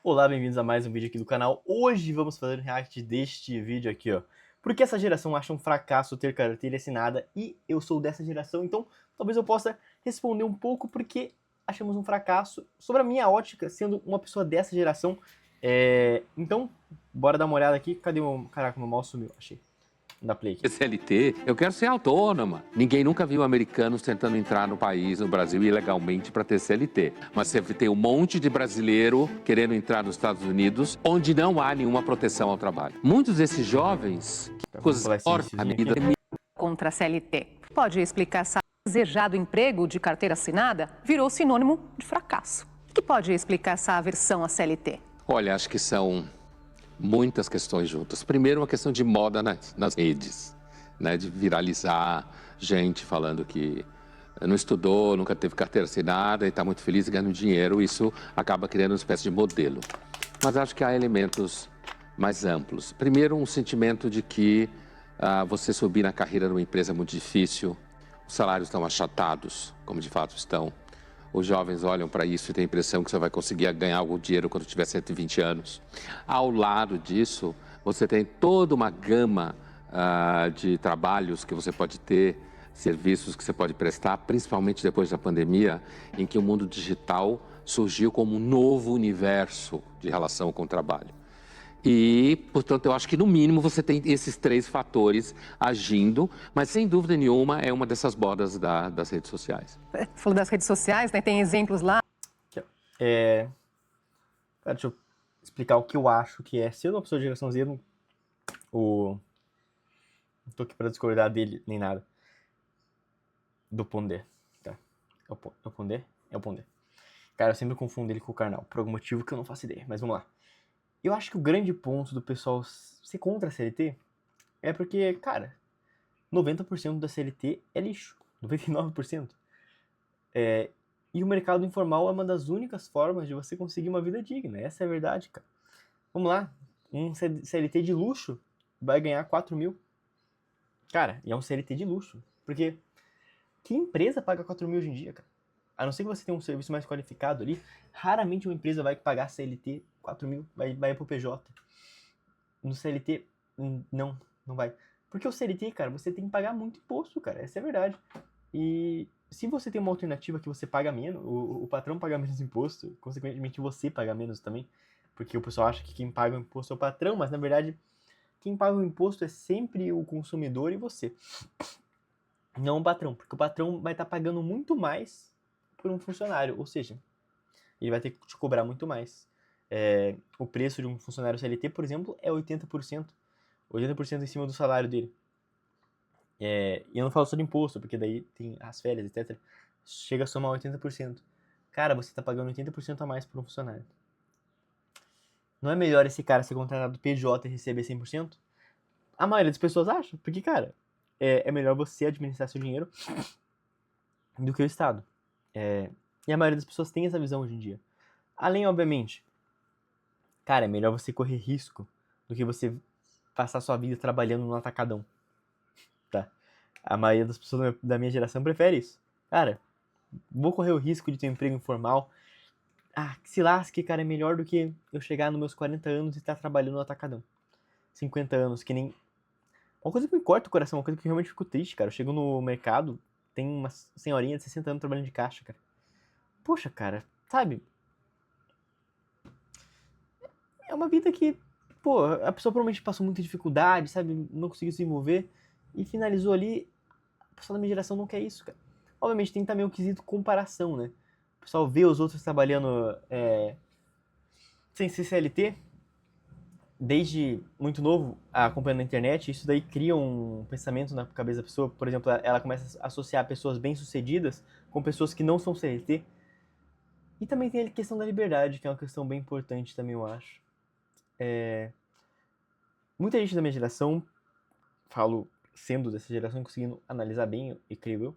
Olá, bem-vindos a mais um vídeo aqui do canal. Hoje vamos fazer um react deste vídeo aqui, ó. Porque essa geração acha um fracasso ter carteira assinada e eu sou dessa geração, então talvez eu possa responder um pouco porque achamos um fracasso sobre a minha ótica, sendo uma pessoa dessa geração. Então, bora dar uma olhada aqui. Cadê o... Caraca, meu mouse sumiu, achei. Dá play aqui. CLT, eu quero ser autônoma. Ninguém nunca viu americanos tentando entrar no país, no Brasil, ilegalmente para ter CLT. Mas você tem um monte de brasileiro querendo entrar nos Estados Unidos, onde não há nenhuma proteção ao trabalho. Muitos desses jovens, Vamos pular esse a medida contra a CLT. Pode explicar se o desejado emprego de carteira assinada virou sinônimo de fracasso. O que pode explicar essa aversão à CLT? Olha, acho que são muitas questões juntas. Primeiro, uma questão de moda nas redes, né? De viralizar gente falando que não estudou, nunca teve carteira assinada e está muito feliz ganhando dinheiro. Isso acaba criando uma espécie de modelo. Mas acho que há elementos mais amplos. Primeiro, um sentimento de que você subir na carreira numa empresa é muito difícil, os salários estão achatados, como de fato estão. Os jovens olham para isso e têm a impressão que você vai conseguir ganhar algum dinheiro quando tiver 120 anos. Ao lado disso, você tem toda uma gama de trabalhos que você pode ter, serviços que você pode prestar, principalmente depois da pandemia, em que o mundo digital surgiu como um novo universo de relação com o trabalho. E, portanto, eu acho que, no mínimo, você tem esses três fatores agindo, mas, sem dúvida nenhuma, é uma dessas modas das redes sociais. Falou das redes sociais, né? Tem exemplos lá. Aqui, ó. Deixa eu explicar o que eu acho que é. Se eu não sou de geração Z, não tô aqui pra discordar dele, nem nada. Do Pondé. Tá. É o Pondé? É o Pondé. Cara, eu sempre confundo ele com o Karnal, por algum motivo que eu não faço ideia, mas vamos lá. Eu acho que o grande ponto do pessoal ser contra a CLT é porque, cara, 90% da CLT é lixo. 99%. E o mercado informal é uma das únicas formas de você conseguir uma vida digna. Essa é a verdade, cara. Vamos lá. Um CLT de luxo vai ganhar 4 mil. Cara, e é um CLT de luxo. Porque que empresa paga 4 mil hoje em dia, cara? A não ser que você tenha um serviço mais qualificado ali, raramente uma empresa vai pagar CLT 4 mil, vai pro PJ. No CLT, não vai. Porque o CLT, cara, você tem que pagar muito imposto, cara, essa é a verdade. E se você tem uma alternativa que você paga menos, o patrão paga menos imposto, consequentemente você paga menos também, porque o pessoal acha que quem paga o imposto é o patrão, mas na verdade, quem paga o imposto é sempre o consumidor e você. Não o patrão, porque o patrão vai estar pagando muito mais por um funcionário, ou seja, ele vai ter que te cobrar muito mais. O preço de um funcionário CLT, por exemplo, é 80%. 80% em cima do salário dele. E eu não falo só de imposto, porque daí tem as férias, etc. Chega a somar 80%. Cara, você tá pagando 80% a mais por um funcionário. Não é melhor esse cara ser contratado do PJ e receber 100%? A maioria das pessoas acha, porque, cara, é melhor você administrar seu dinheiro do que o Estado. E a maioria das pessoas tem essa visão hoje em dia. Além, obviamente, cara, é melhor você correr risco do que você passar sua vida trabalhando no atacadão. Tá? A maioria das pessoas da minha geração prefere isso. Cara, vou correr o risco de ter um emprego informal. Que se lasque, cara, é melhor do que eu chegar nos meus 40 anos e estar trabalhando no atacadão. 50 anos, que nem... Uma coisa que me corta o coração, uma coisa que eu realmente fico triste, cara. Eu chego no mercado, tem uma senhorinha de 60 anos trabalhando de caixa, cara. Poxa, cara, sabe? É uma vida que, pô, a pessoa provavelmente passou muita dificuldade, sabe? Não conseguiu se envolver e finalizou ali. A pessoa da minha geração não quer isso, cara. Obviamente tem também o quesito comparação, né? O pessoal vê os outros trabalhando sem ser CLT, desde muito novo, acompanhando a internet, isso daí cria um pensamento na cabeça da pessoa. Por exemplo, ela começa a associar pessoas bem-sucedidas com pessoas que não são CLT. E também tem a questão da liberdade, que é uma questão bem importante também, eu acho. Muita gente da minha geração, falo sendo dessa geração, conseguindo analisar bem, e creio eu,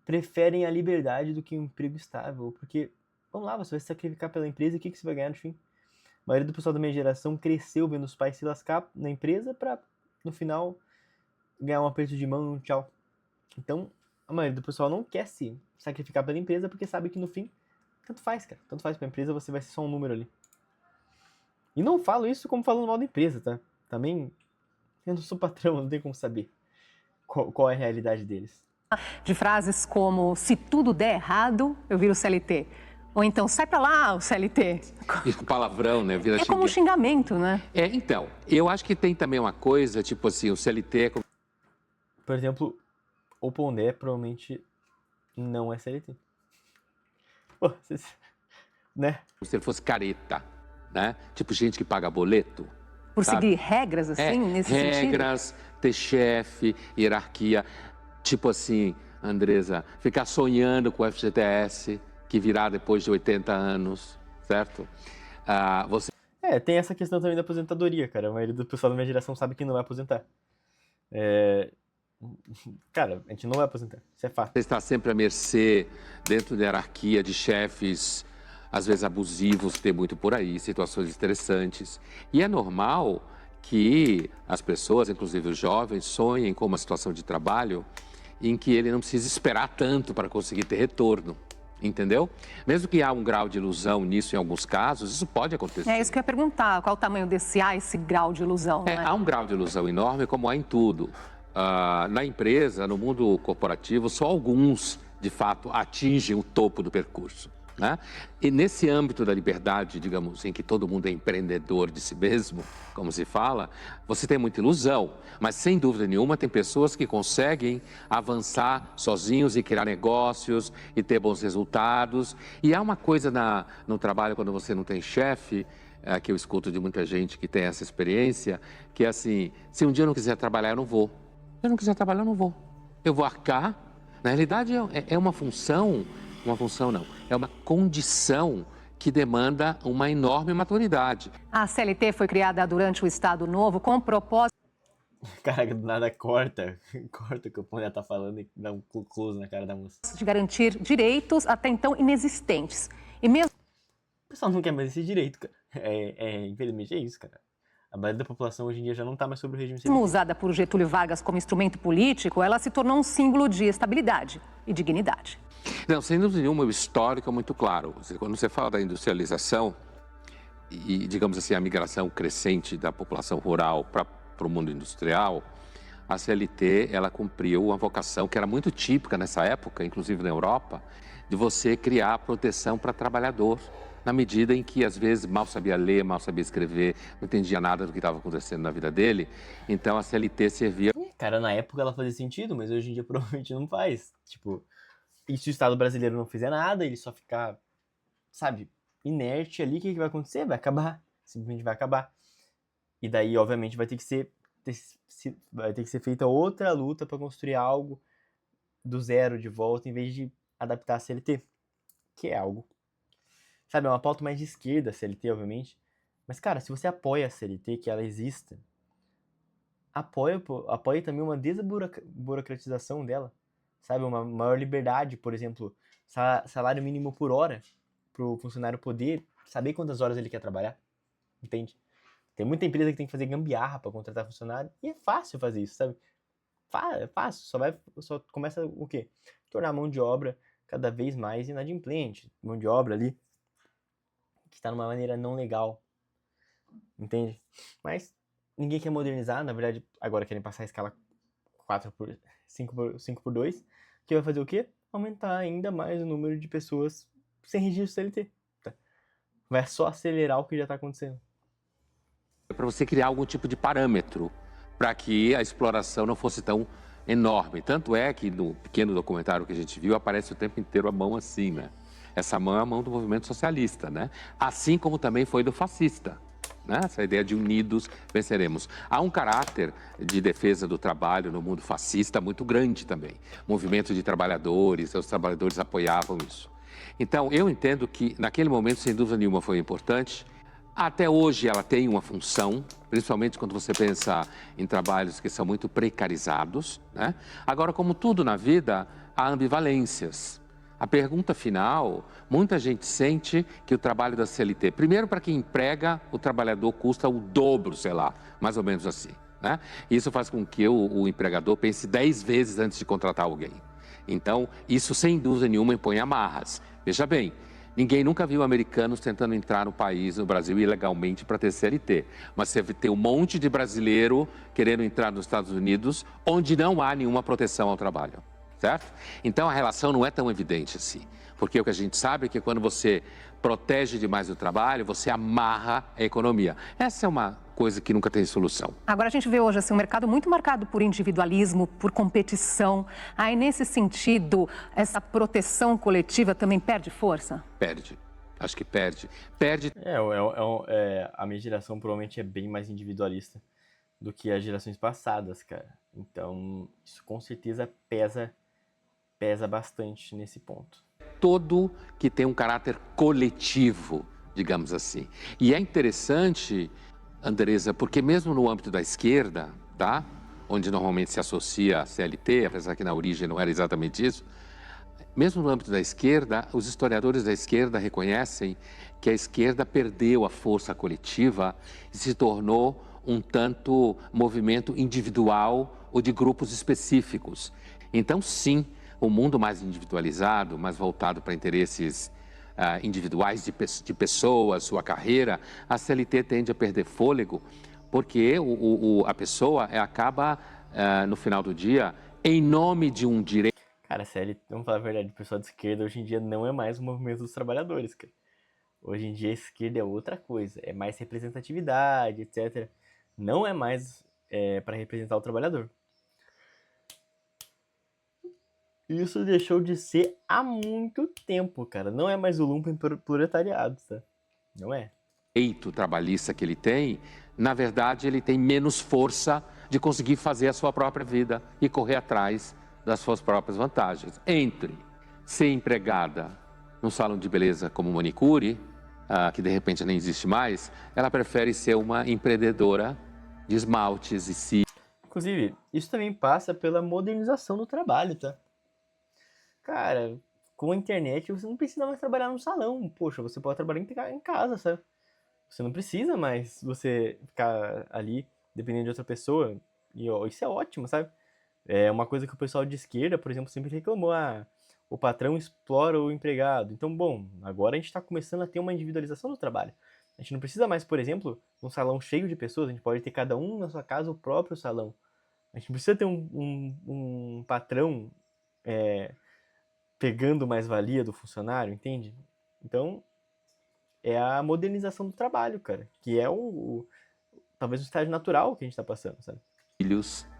preferem a liberdade do que um emprego estável. Porque, vamos lá, você vai se sacrificar pela empresa e o que você vai ganhar no fim? A maioria do pessoal da minha geração cresceu vendo os pais se lascar na empresa pra, no final, ganhar um aperto de mão e um tchau. Então, a maioria do pessoal não quer se sacrificar pela empresa porque sabe que no fim, tanto faz, cara. Tanto faz pra empresa, você vai ser só um número ali. E não falo isso como falando mal da empresa, tá? Também, eu não sou patrão, não tem como saber qual é a realidade deles. De frases como, se tudo der errado, eu viro CLT. Ou então, sai pra lá, o CLT. E com palavrão, né? Vira É como um xingamento, né? Então, eu acho que tem também uma coisa, tipo assim, o CLT é como... Por exemplo, o Pondé provavelmente não é CLT. Pô, né? se ele fosse careta, né? Tipo gente que paga boleto. Por sabe? seguir regras, assim, nesse sentido? Regras, ter chefe, hierarquia. Tipo assim, Andresa, ficar sonhando com o FGTS, que virá depois de 80 anos, certo? Você... tem essa questão também da aposentadoria, cara. A maioria do pessoal da minha geração sabe que não vai aposentar. Cara, a gente não vai aposentar, isso é fato. Você está sempre à mercê, dentro da hierarquia de chefes, às vezes abusivos, tem muito por aí, situações estressantes. E é normal que as pessoas, inclusive os jovens, sonhem com uma situação de trabalho em que ele não precisa esperar tanto para conseguir ter retorno, entendeu? Mesmo que há um grau de ilusão nisso em alguns casos, isso pode acontecer. É isso que eu ia perguntar, qual o tamanho esse grau de ilusão, né? Há um grau de ilusão enorme, como há em tudo. Na empresa, no mundo corporativo, só alguns, de fato, atingem o topo do percurso, né? E nesse âmbito da liberdade, digamos, em que todo mundo é empreendedor de si mesmo, como se fala, você tem muita ilusão, mas sem dúvida nenhuma tem pessoas que conseguem avançar sozinhos e criar negócios e ter bons resultados. E há uma coisa no trabalho, quando você não tem chefe, que eu escuto de muita gente que tem essa experiência, que é assim, se um dia eu não quiser trabalhar, eu não vou. Se eu não quiser trabalhar, eu não vou. Eu vou arcar. Na realidade, é uma função não, é uma condição que demanda uma enorme maturidade. A CLT foi criada durante o Estado Novo com o propósito... Caraca, do nada corta o que o Pondé tá falando e dá um close na cara da moça. De garantir direitos até então inexistentes. E mesmo... O pessoal não quer mais esse direito, cara. Infelizmente é isso, cara. A maioria da população hoje em dia já não está mais sobre o regime CLT. Usada por Getúlio Vargas como instrumento político, ela se tornou um símbolo de estabilidade e dignidade. Não, sem dúvida nenhuma, o histórico é muito claro. Quando você fala da industrialização e, digamos assim, a migração crescente da população rural para o mundo industrial, a CLT, ela cumpriu uma vocação que era muito típica nessa época, inclusive na Europa, de você criar proteção para trabalhador, na medida em que, às vezes, mal sabia ler, mal sabia escrever, não entendia nada do que estava acontecendo na vida dele. Então, a CLT servia... Cara, na época ela fazia sentido, mas hoje em dia provavelmente não faz. Tipo, e se o Estado brasileiro não fizer nada, ele só ficar, sabe, inerte ali, o que vai acontecer? Vai acabar. Simplesmente vai acabar. E daí, obviamente, vai ter que ser feita outra luta para construir algo do zero de volta, em vez de adaptar a CLT, que é algo... Sabe, é uma pauta mais de esquerda, a CLT, obviamente. Mas, cara, se você apoia a CLT, que ela exista, apoia também uma desburocratização dela. Sabe, uma maior liberdade, por exemplo, salário mínimo por hora, para o funcionário poder saber quantas horas ele quer trabalhar. Entende? Tem muita empresa que tem que fazer gambiarra para contratar funcionário, e é fácil fazer isso, sabe? É fácil, só começa o quê? Tornar a mão de obra cada vez mais inadimplente. Mão de obra ali que está numa maneira não legal, entende? Mas ninguém quer modernizar, na verdade, agora querem passar a escala 5x2, que vai fazer o quê? Aumentar ainda mais o número de pessoas sem registro CLT. Tá? Vai só acelerar o que já está acontecendo. É para você criar algum tipo de parâmetro para que a exploração não fosse tão enorme. Tanto é que no pequeno documentário que a gente viu, aparece o tempo inteiro a mão assim, né? Essa mão é a mão do movimento socialista, né? Assim como também foi do fascista, né? Essa ideia de unidos venceremos. Há um caráter de defesa do trabalho no mundo fascista muito grande também. Movimento de trabalhadores, os trabalhadores apoiavam isso. Então, eu entendo que naquele momento, sem dúvida nenhuma, foi importante. Até hoje ela tem uma função, principalmente quando você pensa em trabalhos que são muito precarizados, né? Agora, como tudo na vida, há ambivalências. A pergunta final, muita gente sente que o trabalho da CLT, primeiro para quem emprega, o trabalhador custa o dobro, sei lá, mais ou menos assim, né? Isso faz com que o empregador pense 10 vezes antes de contratar alguém. Então, isso sem dúvida nenhuma impõe amarras. Veja bem, Ninguém nunca viu americanos tentando entrar no país, no Brasil, ilegalmente para ter CLT. Mas você tem um monte de brasileiro querendo entrar nos Estados Unidos, onde não há nenhuma proteção ao trabalho, certo? Então a relação não é tão evidente assim. Porque o que a gente sabe é que quando você protege demais o trabalho, você amarra a economia. Essa é uma coisa que nunca tem solução. Agora a gente vê hoje assim, um mercado muito marcado por individualismo, por competição. Aí, nesse sentido, essa proteção coletiva também perde força? Perde. Acho que perde. Perde. A minha geração provavelmente é bem mais individualista do que as gerações passadas, cara. Então, isso com certeza pesa bastante nesse ponto. Todo que tem um caráter coletivo, digamos assim. E é interessante, Andresa, porque mesmo no âmbito da esquerda, tá? Onde normalmente se associa a CLT, apesar que na origem não era exatamente isso, mesmo no âmbito da esquerda, os historiadores da esquerda reconhecem que a esquerda perdeu a força coletiva e se tornou um tanto movimento individual ou de grupos específicos. Então, sim, o mundo mais individualizado, mais voltado para interesses individuais de pessoas, sua carreira, a CLT tende a perder fôlego, porque a pessoa acaba, no final do dia, em nome de um direito. Cara, CLT, vamos falar a verdade, o pessoal de esquerda hoje em dia não é mais o movimento dos trabalhadores, cara. Hoje em dia a esquerda é outra coisa, é mais representatividade, etc. Não é mais para representar o trabalhador. Isso deixou de ser há muito tempo, cara. Não é mais o lumpen proletariado, tá? Não é. Direito trabalhista que ele tem, na verdade, ele tem menos força de conseguir fazer a sua própria vida e correr atrás das suas próprias vantagens. Entre ser empregada num salão de beleza como manicure, que de repente nem existe mais, ela prefere ser uma empreendedora de esmaltes e cílios. Inclusive, isso também passa pela modernização do trabalho, tá? Cara, com a internet você não precisa mais trabalhar no salão. Poxa, você pode trabalhar em casa, sabe? Você não precisa mais você ficar ali dependendo de outra pessoa. E ó, isso é ótimo, sabe? É uma coisa que o pessoal de esquerda, por exemplo, sempre reclamou. O patrão explora o empregado. Então, bom, agora a gente está começando a ter uma individualização do trabalho. A gente não precisa mais, por exemplo, um salão cheio de pessoas. A gente pode ter cada um na sua casa o próprio salão. A gente não precisa ter um patrão pegando mais-valia do funcionário, entende? Então, é a modernização do trabalho, cara. Que é talvez o estágio natural que a gente tá passando, sabe?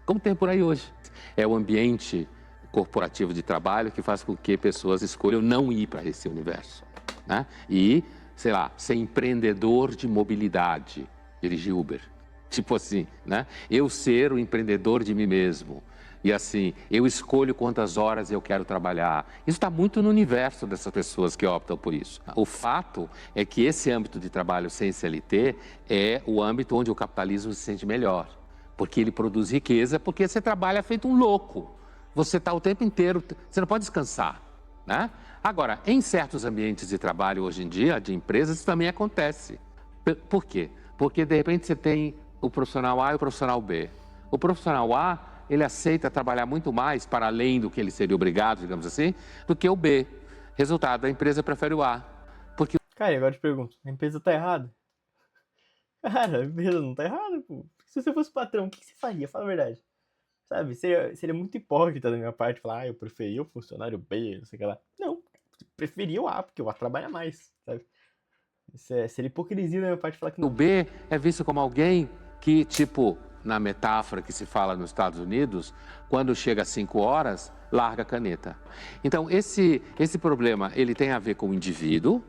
Como tem por aí hoje. É o ambiente corporativo de trabalho que faz com que pessoas escolham não ir para esse universo, né? E, sei lá, ser empreendedor de mobilidade, dirigir Uber. Tipo assim, né? Eu ser o empreendedor de mim mesmo. E assim, eu escolho quantas horas eu quero trabalhar. Isso está muito no universo dessas pessoas que optam por isso. O fato é que esse âmbito de trabalho sem CLT é o âmbito onde o capitalismo se sente melhor. Porque ele produz riqueza, porque você trabalha feito um louco. Você está o tempo inteiro, você não pode descansar, né? Agora, em certos ambientes de trabalho hoje em dia, de empresas, isso também acontece. Por quê? Porque de repente você tem o profissional A e o profissional B. O profissional A, ele aceita trabalhar muito mais para além do que ele seria obrigado, digamos assim, do que o B. Resultado, a empresa prefere o A. Porque... Cara, agora eu te pergunto, a empresa tá errada? Cara, a empresa não tá errada, pô. Se você fosse patrão, o que você faria? Fala a verdade. Sabe, seria muito hipócrita da minha parte falar, eu preferia o funcionário B, não sei o que lá. Não, preferia o A, porque o A trabalha mais, sabe? Seria hipocrisia da minha parte falar que não. O B é visto como alguém que, tipo, na metáfora que se fala nos Estados Unidos, quando chega às 5 horas, larga a caneta. Então, esse problema, ele tem a ver com o indivíduo,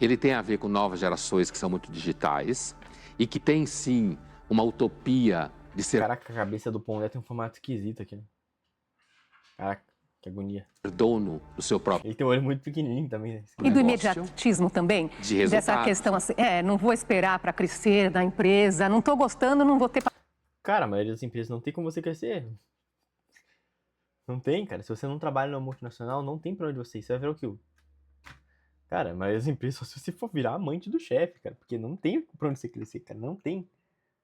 ele tem a ver com novas gerações que são muito digitais e que tem, sim, uma utopia de ser... Caraca, a cabeça do Pondé tem um formato esquisito aqui, né? Caraca, que agonia. Dono do seu próprio... Ele tem um olho muito pequenininho também, né? E do imediatismo também? De resultados. Dessa questão assim, não vou esperar para crescer na empresa, não estou gostando, não vou ter... Cara, a maioria das empresas não tem como você crescer. Não tem, cara. Se você não trabalha numa multinacional, não tem pra onde você ir. Você vai virar o quê? Cara, a maioria das empresas, só se você for virar amante do chefe, cara. Porque não tem pra onde você crescer, cara. Não tem.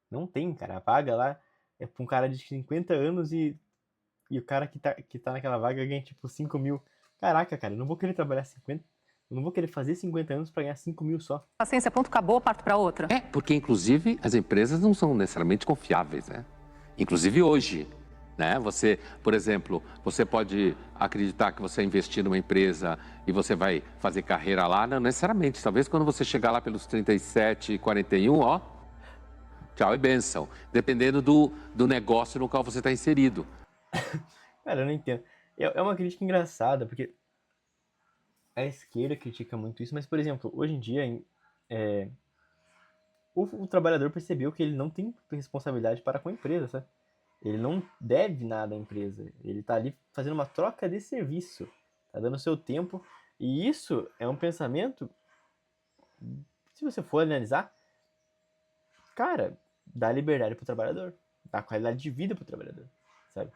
Não tem, cara. A vaga lá é pra um cara de 50 anos e o cara que tá naquela vaga ganha tipo 5 mil. Caraca, cara, eu não vou querer trabalhar Eu não vou querer fazer 50 anos para ganhar 5 mil só. Paciência, ponto, acabou, parto para outra. Porque inclusive as empresas não são necessariamente confiáveis, né? Inclusive hoje, né? Você, por exemplo, você pode acreditar que você investir numa empresa e você vai fazer carreira lá, não necessariamente. Talvez quando você chegar lá pelos 37, 41, ó, tchau e bênção. Dependendo do negócio no qual você está inserido. Cara, eu não entendo. É uma crítica engraçada, porque a esquerda critica muito isso, mas, por exemplo, hoje em dia, o trabalhador percebeu que ele não tem responsabilidade para com a empresa, sabe? Ele não deve nada à empresa. Ele tá ali fazendo uma troca de serviço. Tá dando seu tempo. E isso é um pensamento, se você for analisar, cara, dá liberdade pro trabalhador. Dá qualidade de vida pro trabalhador, sabe?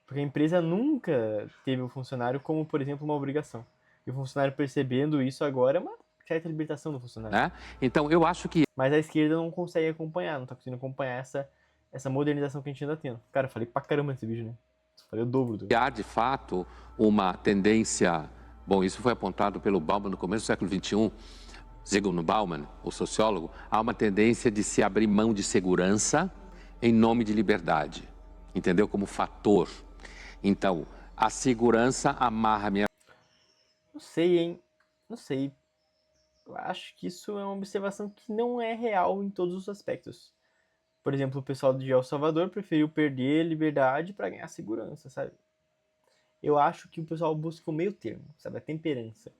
Porque a empresa nunca teve o funcionário como, por exemplo, uma obrigação. E o funcionário percebendo isso agora é uma certa libertação do funcionário. Né? Então, eu acho que... Mas a esquerda não consegue acompanhar, não tá conseguindo acompanhar essa modernização que a gente ainda tem. Cara, eu falei pra caramba nesse vídeo, né? Falei o dobro. Há, de fato, uma tendência... Bom, isso foi apontado pelo Bauman no começo do século XXI. Zygmunt Bauman, o sociólogo, há uma tendência de se abrir mão de segurança em nome de liberdade. Entendeu? Como fator. Então, a segurança amarra a minha... Não sei, hein? Não sei. Eu acho que isso é uma observação que não é real em todos os aspectos. Por exemplo, o pessoal de El Salvador preferiu perder liberdade para ganhar segurança, sabe? Eu acho que o pessoal busca o meio termo, sabe? A temperança.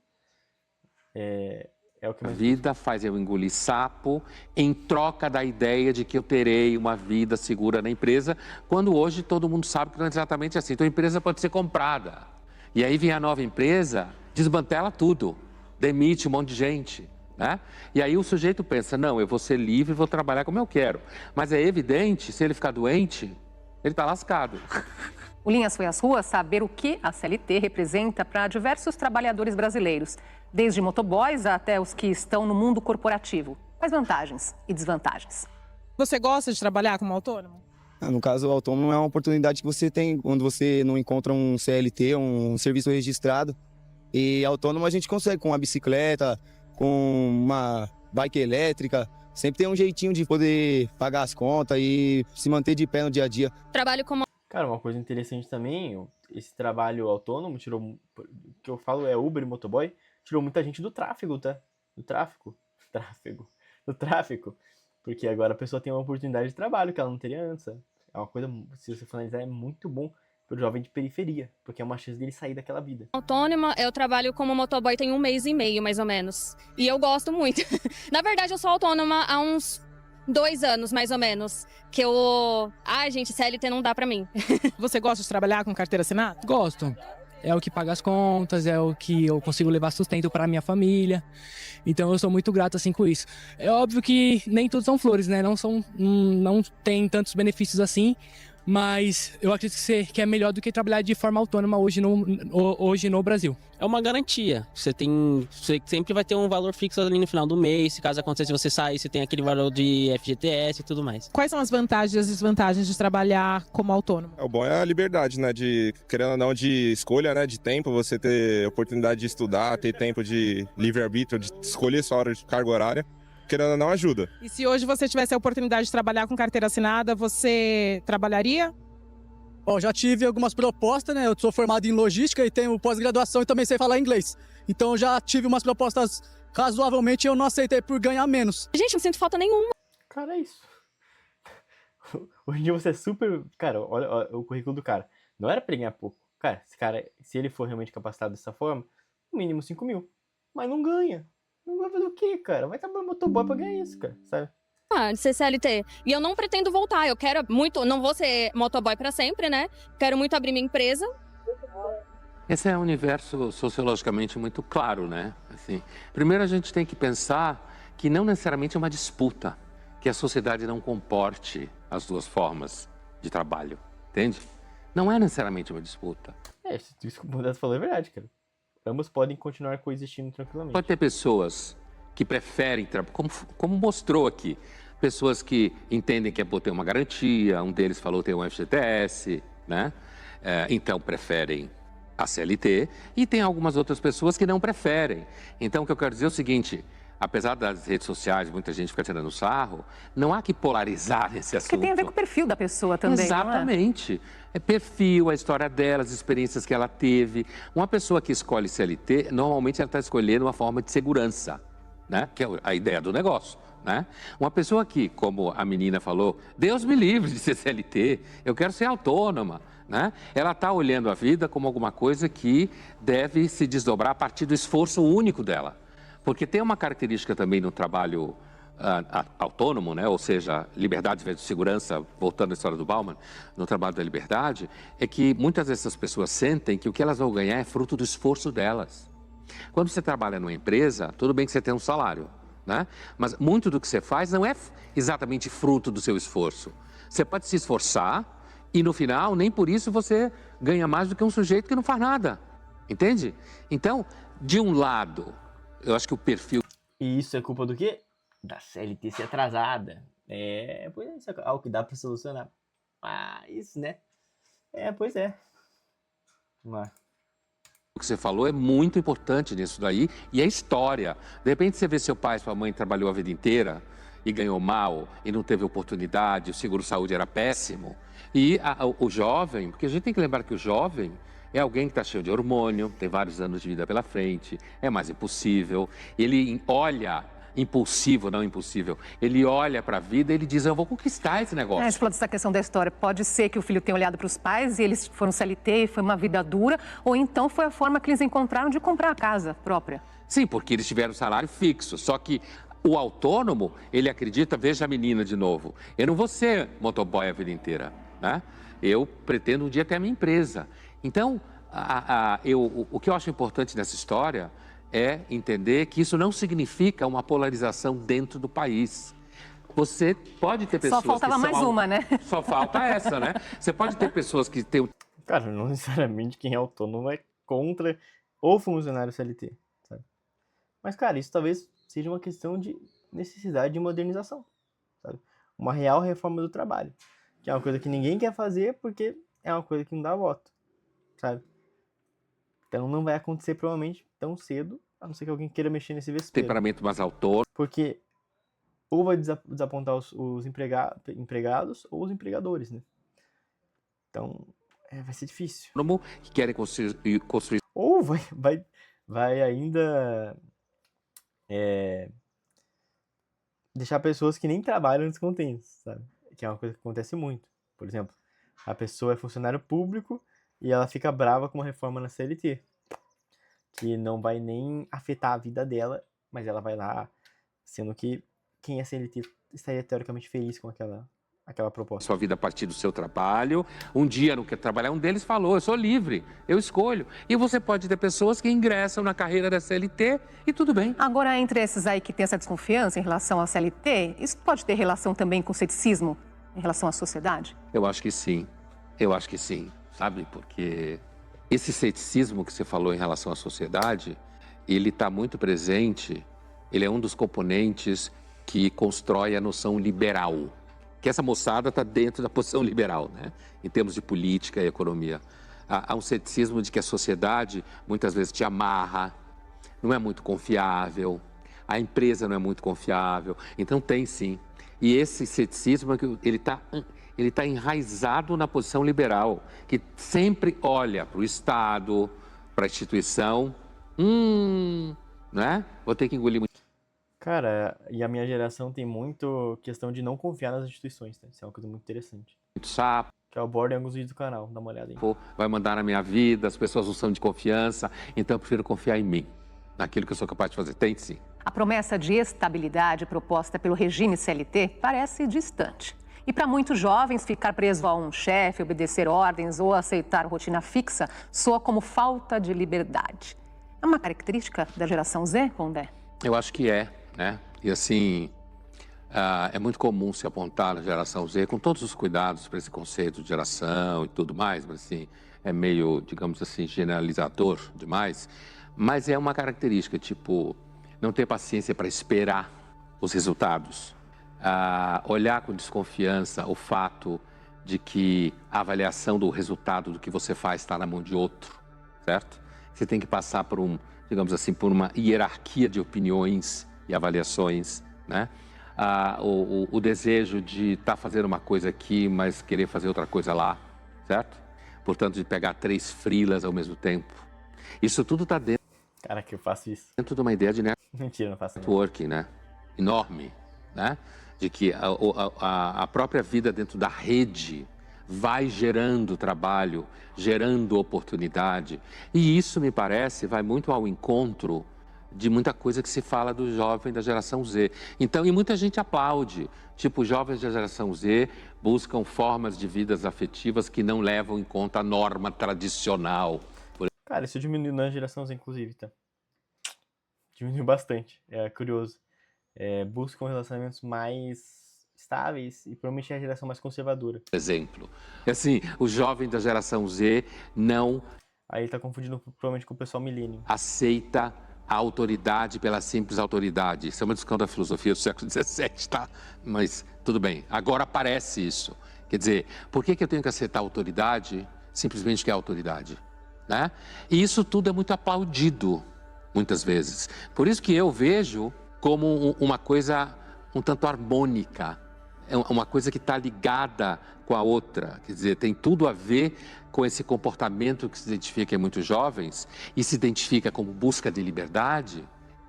É o que A mais vida faz eu engolir sapo em troca da ideia de que eu terei uma vida segura na empresa, quando hoje todo mundo sabe que não é exatamente assim. Então a empresa pode ser comprada. E aí vem a nova empresa, desmantela tudo, demite um monte de gente, né? E aí o sujeito pensa, não, eu vou ser livre e vou trabalhar como eu quero. Mas é evidente, se ele ficar doente, ele está lascado. O Linhas foi às ruas saber o que a CLT representa para diversos trabalhadores brasileiros, desde motoboys até os que estão no mundo corporativo. Quais vantagens e desvantagens? Você gosta de trabalhar como autônomo? No caso, o autônomo é uma oportunidade que você tem quando você não encontra um CLT, um serviço registrado. E autônomo a gente consegue com uma bicicleta, com uma bike elétrica. Sempre tem um jeitinho de poder pagar as contas e se manter de pé no dia a dia. Trabalho como... Cara, uma coisa interessante também, esse trabalho autônomo tirou, o que eu falo é Uber e motoboy, tirou muita gente do tráfego, tá? Do tráfico. Porque agora a pessoa tem uma oportunidade de trabalho que ela não teria antes. É uma coisa, se você for analisar, é muito bom pro jovem de periferia, porque é uma chance dele sair daquela vida. autônoma, eu trabalho como motoboy tem 1 mês e meio, mais ou menos. E eu gosto muito. Na verdade, eu sou autônoma há uns 2 anos, mais ou menos. Que eu... Ai, gente, CLT não dá pra mim. Você gosta de trabalhar com carteira assinada? Gosto. É o que paga as contas, é o que eu consigo levar sustento para minha família. Então eu sou muito grato assim com isso. É óbvio que nem tudo são flores, né? Não tem tantos benefícios assim, mas eu acredito que é melhor do que trabalhar de forma autônoma hoje no Brasil. É uma garantia. Você sempre vai ter um valor fixo ali no final do mês. Se caso aconteça, você sair, você tem aquele valor de FGTS e tudo mais. Quais são as vantagens e as desvantagens de trabalhar como autônomo? O bom é a liberdade, né? De, querendo ou não, de escolha, né? De tempo, você ter oportunidade de estudar, ter tempo de livre-arbítrio, de escolher sua hora de carga horária. Querendo ou não, ajuda. E se hoje você tivesse a oportunidade de trabalhar com carteira assinada, você trabalharia? Bom, já tive algumas propostas, né? Eu sou formado em logística e tenho pós-graduação e também sei falar inglês. Então eu já tive umas propostas razoavelmente e eu não aceitei por ganhar menos. Gente, não sinto falta nenhuma. Cara, é isso. Hoje em dia você é super... Cara, olha o currículo do cara. Não era pra ele ganhar pouco. Cara, esse cara, se ele for realmente capacitado dessa forma, no mínimo 5 mil. Mas não ganha. Não vai fazer o quê, cara? Vai trabalhar no motoboy pra ganhar isso, cara, sabe? De ser CLT. E eu não pretendo voltar. Eu quero muito... Não vou ser motoboy pra sempre, né? Quero muito abrir minha empresa. Esse é um universo sociologicamente muito claro, né? Assim, primeiro a gente tem que pensar que não necessariamente é uma disputa, que a sociedade não comporte as duas formas de trabalho, entende? Não é necessariamente uma disputa. Isso que o Modesto falou é verdade, cara. Ambos podem continuar coexistindo tranquilamente. Pode ter pessoas que preferem, como mostrou aqui, pessoas que entendem que é por ter uma garantia, um deles falou ter um FGTS, né? Então preferem a CLT e tem algumas outras pessoas que não preferem. Então, o que eu quero dizer é o seguinte, apesar das redes sociais, muita gente fica tirando sarro, não há que polarizar nesse assunto. Porque tem a ver com o perfil da pessoa também, Exatamente. É perfil, a história dela, as experiências que ela teve. Uma pessoa que escolhe CLT, normalmente ela está escolhendo uma forma de segurança, né? Que é a ideia do negócio. Né? Uma pessoa que, como a menina falou, Deus me livre de ser CLT, eu quero ser autônoma. Né? Ela está olhando a vida como alguma coisa que deve se desdobrar a partir do esforço único dela. Porque tem uma característica também no trabalho autônomo, né? Ou seja, liberdade versus segurança, voltando à história do Bauman, no trabalho da liberdade, é que muitas dessas pessoas sentem que o que elas vão ganhar é fruto do esforço delas. Quando você trabalha numa empresa, tudo bem que você tem um salário, né? Mas muito do que você faz não é exatamente fruto do seu esforço. Você pode se esforçar e no final, nem por isso você ganha mais do que um sujeito que não faz nada. Entende? Então, de um lado, eu acho que o perfil... E isso é culpa do quê? Da CLT ser atrasada. Pois é, isso é algo que dá pra solucionar. Isso, né? Pois é. Mas... O que você falou é muito importante nisso daí, e é história. De repente você vê seu pai, sua mãe trabalhou a vida inteira e ganhou mal, e não teve oportunidade, o seguro-saúde era péssimo. E o jovem, porque a gente tem que lembrar que o jovem é alguém que está cheio de hormônio, tem vários anos de vida pela frente, é mais impossível, ele olha... impulsivo, não impossível. Ele olha para a vida e ele diz, eu vou conquistar esse negócio. A gente falou dessa questão da história. Pode ser que o filho tenha olhado para os pais e eles foram CLT e foi uma vida dura, ou então foi a forma que eles encontraram de comprar a casa própria. Sim, porque eles tiveram salário fixo, só que o autônomo, ele acredita, veja a menina de novo, eu não vou ser motoboy a vida inteira, né? Eu pretendo um dia ter a minha empresa. Então, o que eu acho importante nessa história é entender que isso não significa uma polarização dentro do país. Você pode ter pessoas Só faltava mais uma, né? Só falta essa, né? Você pode ter pessoas que têm... Cara, não necessariamente quem é autônomo é contra o funcionário CLT, sabe? Mas, cara, isso talvez seja uma questão de necessidade de modernização, sabe? Uma real reforma do trabalho, que é uma coisa que ninguém quer fazer porque é uma coisa que não dá voto, sabe? Então não vai acontecer provavelmente tão cedo, a não ser que alguém queira mexer nesse vespeiro. Temperamento mais autônomo. Porque ou vai desapontar os empregados ou os empregadores, né? Então, vai ser difícil. Que querem construir... Ou vai ainda deixar pessoas que nem trabalham descontentes, sabe? Que é uma coisa que acontece muito. Por exemplo, a pessoa é funcionário público e ela fica brava com uma reforma na CLT, que não vai nem afetar a vida dela, mas ela vai lá, sendo que quem é CLT estaria teoricamente feliz com aquela proposta. Sua vida a partir do seu trabalho. Um dia não quer trabalhar, um deles falou, eu sou livre, eu escolho. E você pode ter pessoas que ingressam na carreira da CLT e tudo bem. Agora, entre esses aí que tem essa desconfiança em relação à CLT, isso pode ter relação também com ceticismo em relação à sociedade? Eu acho que sim, sabe? Porque esse ceticismo que você falou em relação à sociedade, ele está muito presente, ele é um dos componentes que constrói a noção liberal. Que essa moçada está dentro da posição liberal, né? Em termos de política e economia. Há um ceticismo de que a sociedade muitas vezes te amarra, não é muito confiável, a empresa não é muito confiável, então tem sim. E esse ceticismo, ele está enraizado na posição liberal, que sempre olha para o Estado, para a instituição, né? Vou ter que engolir muito. Cara, e a minha geração tem muito questão de não confiar nas instituições, tá? Isso é uma coisa muito interessante. Muito sapo. Que eu abordo em alguns vídeos do canal, dá uma olhada aí. Vai mandar na minha vida, as pessoas não são de confiança, então eu prefiro confiar em mim, naquilo que eu sou capaz de fazer. Tem sim. A promessa de estabilidade proposta pelo regime CLT parece distante. E para muitos jovens, ficar preso a um chefe, obedecer ordens ou aceitar rotina fixa soa como falta de liberdade. É uma característica da geração Z, Pondé? Eu acho que é, né? E assim, é muito comum se apontar na geração Z, com todos os cuidados para esse conceito de geração e tudo mais, mas assim, é meio, digamos assim, generalizador demais. Mas é uma característica, tipo, não ter paciência para esperar os resultados. Olhar com desconfiança o fato de que a avaliação do resultado do que você faz está na mão de outro, certo? Você tem que passar por digamos assim, por uma hierarquia de opiniões e avaliações, né? O desejo de estar fazendo uma coisa aqui, mas querer fazer outra coisa lá, certo? Portanto, de pegar 3 freelas ao mesmo tempo. Isso tudo está dentro Cara, que eu faço isso. de uma ideia de Mentira, não faço não. networking, né? Enorme, né? De que a própria vida dentro da rede vai gerando trabalho, gerando oportunidade. E isso, me parece, vai muito ao encontro de muita coisa que se fala do jovem da geração Z. Então, e muita gente aplaude. Tipo, os jovens da geração Z buscam formas de vidas afetivas que não levam em conta a norma tradicional. Cara, isso diminuiu na geração Z, inclusive, tá? Diminuiu bastante. É curioso. Buscam relacionamentos mais estáveis e provavelmente é a geração mais conservadora. Exemplo. Assim, o jovem da geração Z não Aí ele tá confundindo provavelmente com o pessoal milênio. aceita a autoridade pela simples autoridade. Isso é uma discussão da filosofia do século XVII, tá? Mas tudo bem. Agora aparece isso. Quer dizer, por que eu tenho que aceitar a autoridade simplesmente que é autoridade? Né? E isso tudo é muito aplaudido, muitas vezes. Por isso que eu vejo como uma coisa um tanto harmônica. É uma coisa que está ligada com a outra. Quer dizer, tem tudo a ver com esse comportamento que se identifica em muitos jovens e se identifica como busca de liberdade.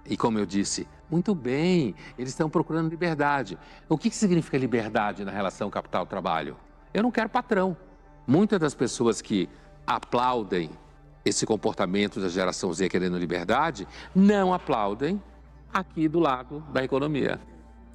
E como eu disse, muito bem, eles estão procurando liberdade. O que significa liberdade na relação capital-trabalho? Eu não quero patrão. Muitas das pessoas que aplaudem esse comportamento da geração Z querendo liberdade, não aplaudem aqui do lado da economia.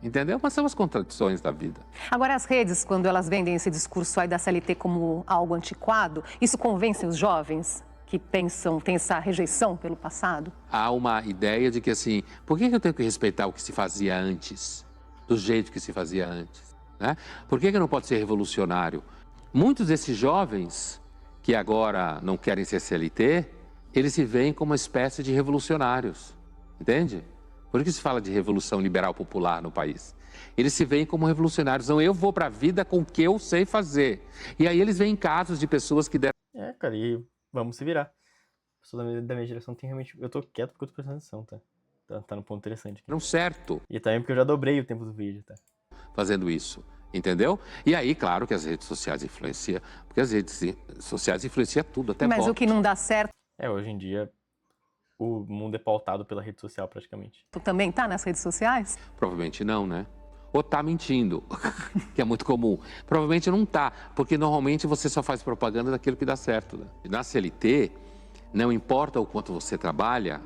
Entendeu? Mas são as contradições da vida. Agora, as redes, quando elas vendem esse discurso aí da CLT como algo antiquado, isso convence os jovens que pensam, têm essa rejeição pelo passado? Há uma ideia de que, assim, por que eu tenho que respeitar o que se fazia antes? Do jeito que se fazia antes? Né? Por que eu não posso ser revolucionário? Muitos desses jovens que agora não querem ser CLT, eles se veem como uma espécie de revolucionários. Entende? Por isso que se fala de revolução liberal popular no país. Eles se veem como revolucionários. Então, eu vou para a vida com o que eu sei fazer. E aí eles veem casos de pessoas que deram... Cara, e vamos se virar. A pessoa da minha geração tem realmente... Eu tô quieto porque eu tô prestando atenção, tá? Tá no ponto interessante aqui. Não certo. E também porque eu já dobrei o tempo do vídeo, tá? Fazendo isso, entendeu? E aí, claro que as redes sociais influenciam. Porque as redes sociais influenciam tudo, até Mas voto. o que não dá certo Hoje em dia... O mundo é pautado pela rede social, praticamente. tu também tá nas redes sociais? Provavelmente não, né? Ou tá mentindo, que é muito comum. Provavelmente não tá, porque normalmente você só faz propaganda daquilo que dá certo. Né? Na CLT, não importa o quanto você trabalha,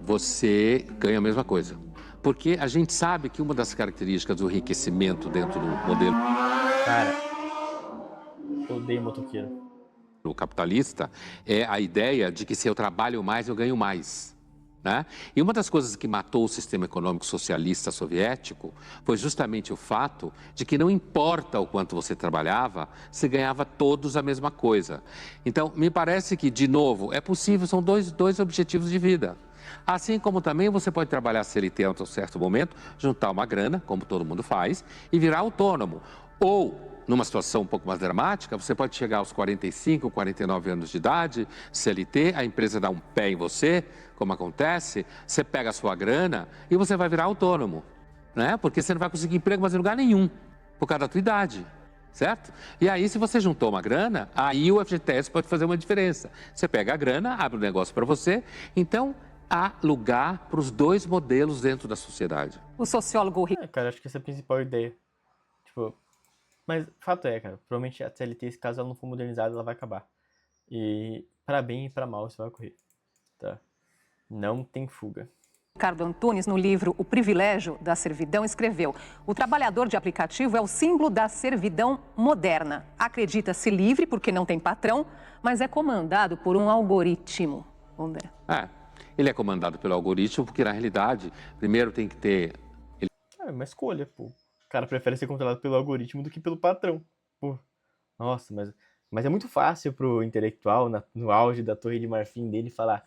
você ganha a mesma coisa. Porque a gente sabe que uma das características do enriquecimento dentro do modelo... Cara, eu odeio motoqueiro. O capitalista é a ideia de que se eu trabalho mais, eu ganho mais. Né? E uma das coisas que matou o sistema econômico socialista soviético foi justamente o fato de que não importa o quanto você trabalhava, você ganhava todos a mesma coisa. Então, me parece que, de novo, é possível, são dois objetivos de vida. Assim como também você pode trabalhar CLT a um certo momento, juntar uma grana, como todo mundo faz, e virar autônomo. Ou... numa situação um pouco mais dramática, você pode chegar aos 45, 49 anos de idade, CLT, a empresa dá um pé em você, como acontece, você pega a sua grana e você vai virar autônomo, né? Porque você não vai conseguir emprego mais em lugar nenhum, por causa da tua idade, certo? E aí, se você juntou uma grana, aí o FGTS pode fazer uma diferença. Você pega a grana, abre um negócio para você, então há lugar para os dois modelos dentro da sociedade. O sociólogo... Cara, acho que essa é a principal ideia. Tipo... Mas, fato é, cara, provavelmente a CLT, caso ela não for modernizada, ela vai acabar. E, para bem e para mal, isso vai ocorrer, tá? Não tem fuga. Ricardo Antunes, no livro O Privilégio da Servidão, escreveu: o trabalhador de aplicativo é o símbolo da servidão moderna. Acredita-se livre porque não tem patrão, mas é comandado por um algoritmo. André. Ele é comandado pelo algoritmo porque, na realidade, primeiro tem que ter... É uma escolha, pô. O cara prefere ser controlado pelo algoritmo do que pelo patrão. Pô, nossa, mas é muito fácil pro intelectual, no auge da torre de marfim dele, falar: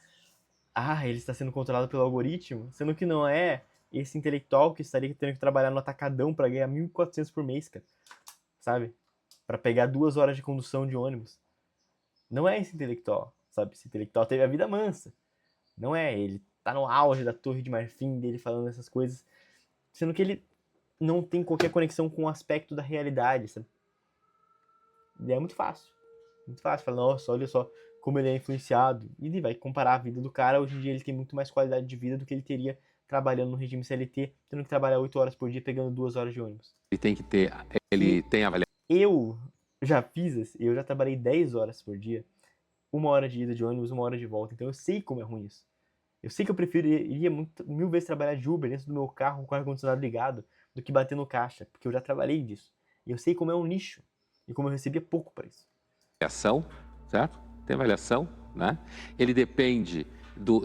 ele está sendo controlado pelo algoritmo, sendo que não é esse intelectual que estaria tendo que trabalhar no atacadão para ganhar 1.400 por mês, cara. Sabe? Para pegar 2 horas de condução de ônibus. Não é esse intelectual. sabe? Esse intelectual teve a vida mansa. Não é, ele tá no auge da Torre de Marfim dele falando essas coisas, sendo que ele não tem qualquer conexão com o aspecto da realidade, sabe? E é muito fácil. Muito fácil. Falar, nossa, olha só como ele é influenciado. E ele vai comparar a vida do cara. Hoje em dia ele tem muito mais qualidade de vida do que ele teria trabalhando no regime CLT, tendo que trabalhar 8 horas por dia, pegando 2 horas de ônibus. Ele tem avaliação. Eu já fiz, eu já trabalhei 10 horas por dia, 1 hora de ida de ônibus, 1 hora de volta. Então eu sei como é ruim isso. Eu sei que eu preferiria mil vezes trabalhar de Uber dentro do meu carro com o ar-condicionado ligado do que bater no caixa, porque eu já trabalhei disso. E eu sei como é um lixo e como eu recebia pouco para isso. Avaliação, certo? Tem avaliação, né? Ele depende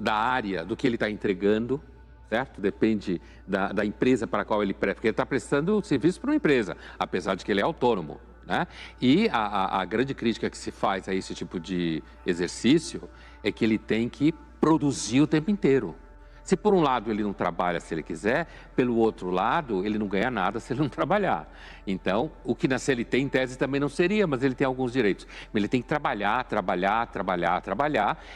da área, do que ele está entregando, certo? Depende da empresa para a qual ele presta, porque ele está prestando serviço para uma empresa, apesar de que ele é autônomo, né? E a grande crítica que se faz a esse tipo de exercício é que ele tem que produzir o tempo inteiro. Se por um lado ele não trabalha se ele quiser, pelo outro lado ele não ganha nada se ele não trabalhar. Então, o que na CLT em tese também não seria, mas ele tem alguns direitos. Ele tem que trabalhar,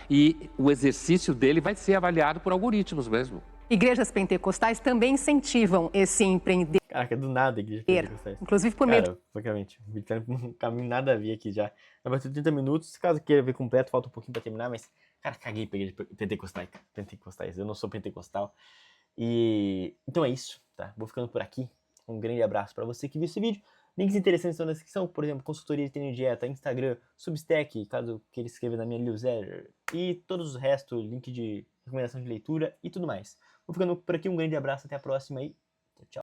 e o exercício dele vai ser avaliado por algoritmos mesmo. Igrejas pentecostais também incentivam esse empreender. Caraca, do nada, igreja pentecostais. Inclusive por meio Cara, francamente, o vídeo tá um caminho nada a ver aqui já. Já bateu 30 minutos, caso queira ver completo, falta um pouquinho pra terminar, mas, cara, caguei pra igreja pentecostais. Eu não sou pentecostal. E então é isso, tá? Vou ficando por aqui. Um grande abraço pra você que viu esse vídeo. Links interessantes estão na descrição, por exemplo, consultoria de treino e dieta, Instagram, Substack, caso queira escrever na minha newsletter, e todos os restos, link de recomendação de leitura e tudo mais. Vou ficando por aqui, um grande abraço, até a próxima e tchau.